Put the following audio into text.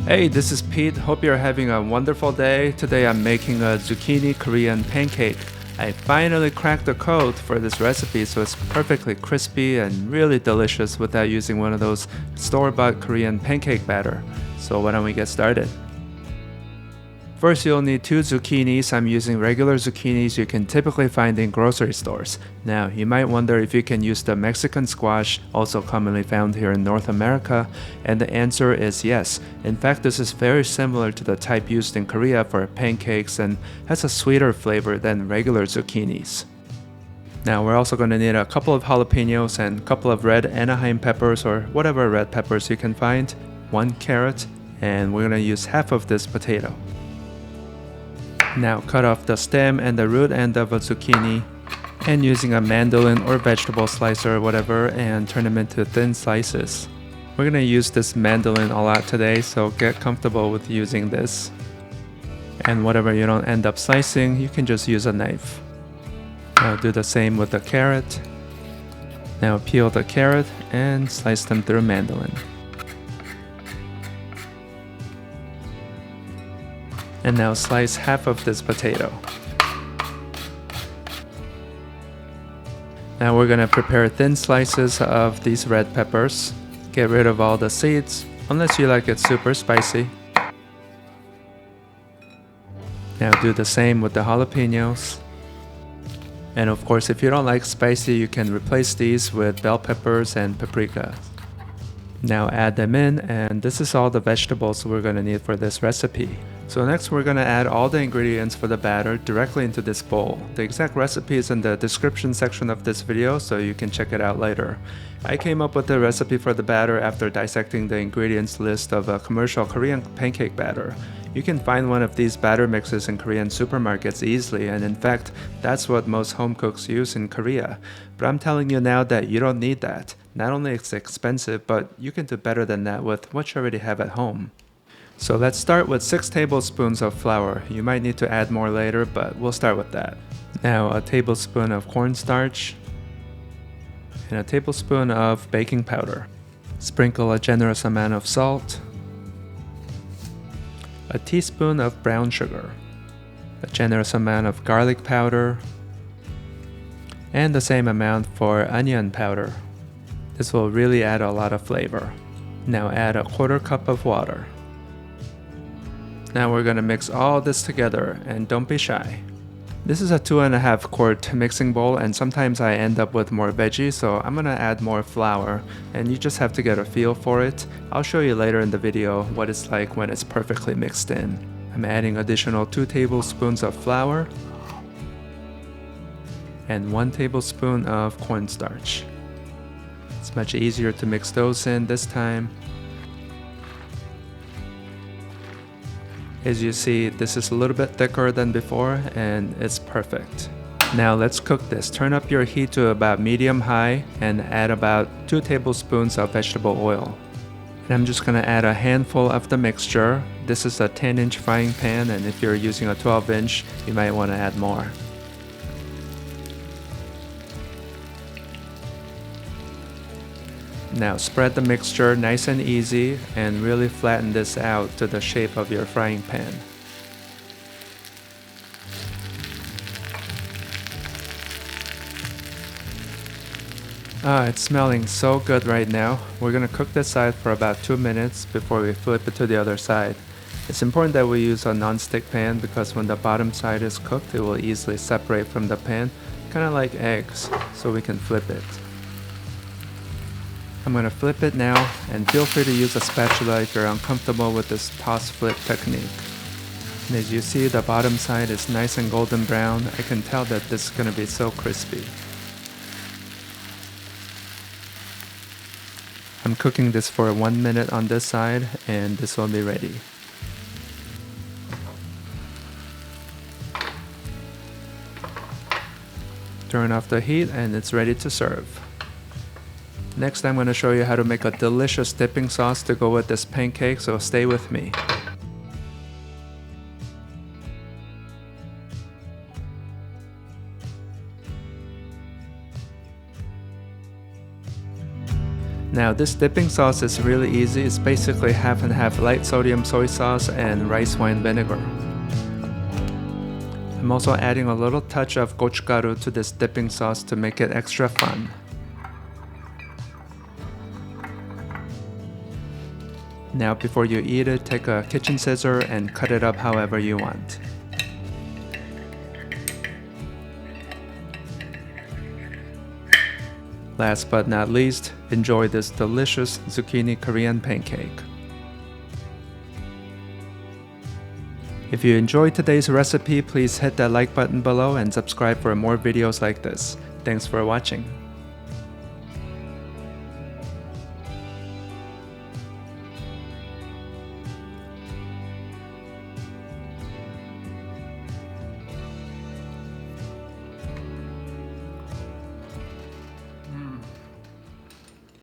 Hey, this is Pete. Hope you're having a wonderful day. Today I'm making a Zucchini Korean pancake. I finally cracked the code for this recipe so it's perfectly crispy and really delicious without using one of those store-bought Korean pancake batter. So why don't we get started? First, you'll need 2 zucchinis. I'm using regular zucchinis you can typically find in grocery stores. Now, you might wonder if you can use the Mexican squash, also commonly found here in North America, and the answer is yes. In fact, this is very similar to the type used in Korea for pancakes and has a sweeter flavor than regular zucchinis. Now, we're also going to need a couple of jalapenos and a couple of red Anaheim peppers or whatever red peppers you can find, 1 carrot, and we're going to use half of this potato. Now cut off the stem and the root end of a zucchini and using a mandolin or vegetable slicer or whatever and turn them into thin slices. We're going to use this mandolin a lot today, so get comfortable with using this. And whatever you don't end up slicing, you can just use a knife. Now do the same with the carrot. Now peel the carrot and slice them through mandolin. And now slice half of this potato. Now we're going to prepare thin slices of these red peppers. Get rid of all the seeds, unless you like it super spicy. Now do the same with the jalapenos. And of course, if you don't like spicy, you can replace these with bell peppers and paprika. Now add them in, and this is all the vegetables we're going to need for this recipe. So next we're going to add all the ingredients for the batter directly into this bowl. The exact recipe is in the description section of this video, so you can check it out later. I came up with the recipe for the batter after dissecting the ingredients list of a commercial Korean pancake batter. You can find one of these batter mixes in Korean supermarkets easily, and in fact, that's what most home cooks use in Korea. But I'm telling you now that you don't need that. Not only it's expensive, but you can do better than that with what you already have at home. So let's start with 6 tablespoons of flour. You might need to add more later, but we'll start with that. Now a tablespoon of cornstarch and a tablespoon of baking powder. Sprinkle a generous amount of salt, a teaspoon of brown sugar, a generous amount of garlic powder, and the same amount for onion powder. This will really add a lot of flavor. Now add a 1/4 cup of water. Now we're going to mix all this together, and don't be shy. This is a 2.5 quart mixing bowl, and sometimes I end up with more veggies, so I'm going to add more flour, and you just have to get a feel for it. I'll show you later in the video what it's like when it's perfectly mixed in. I'm adding additional 2 tablespoons of flour and 1 tablespoon of cornstarch. It's much easier to mix those in this time. As you see, this is a little bit thicker than before, and it's perfect. Now let's cook this. Turn up your heat to about medium-high and add about 2 tablespoons of vegetable oil. And I'm just going to add a handful of the mixture. This is a 10-inch frying pan, and if you're using a 12-inch, you might want to add more. Now spread the mixture nice and easy and really flatten this out to the shape of your frying pan. It's smelling so good right now. We're going to cook this side for about 2 minutes before we flip it to the other side. It's important that we use a non-stick pan because when the bottom side is cooked, it will easily separate from the pan, kind of like eggs, so we can flip it. I'm going to flip it now, and feel free to use a spatula if you're uncomfortable with this toss flip technique. And as you see, the bottom side is nice and golden brown. I can tell that this is going to be so crispy. I'm cooking this for 1 minute on this side, and this will be ready. Turn off the heat, and it's ready to serve. Next, I'm going to show you how to make a delicious dipping sauce to go with this pancake, so stay with me. Now this dipping sauce is really easy. It's basically half and half light sodium soy sauce and rice wine vinegar. I'm also adding a little touch of gochugaru to this dipping sauce to make it extra fun. Now before you eat it, take a kitchen scissor and cut it up however you want. Last but not least, enjoy this delicious Zucchini Korean pancake. If you enjoyed today's recipe, please hit that like button below and subscribe for more videos like this. Thanks for watching.